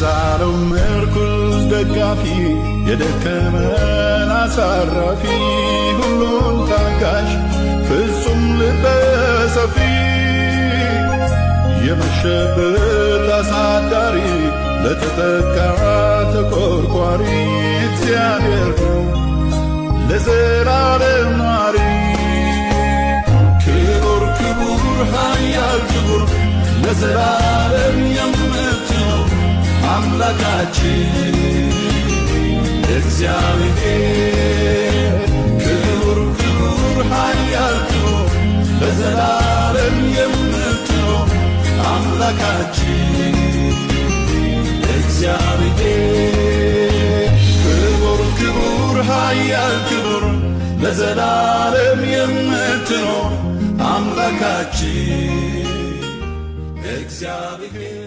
የዛለው ምርኩዝ ደጋፊ የደከመን አሳራፊ ሁሉን ታጋሽ ፍጹም ልበ ሰፊ የመሸበት አሳዳሪ ለተጠቃ ተቆርቋሪ እግዚአብሔር ነው ለዘላለም ኗሪ። ክቡር ክቡር ኃያል ክቡር ለዘላለም የምትኖር አምላካችን እግዚአብሔር ክቡር ክቡር ኃያል ክቡር ለዘላለም የምትኖር አምላካችን እግዚአብሔር ክቡር ክቡር ኃያል ክቡር ለዘላለም የምትኖር አምላካችን እግዚአብሔር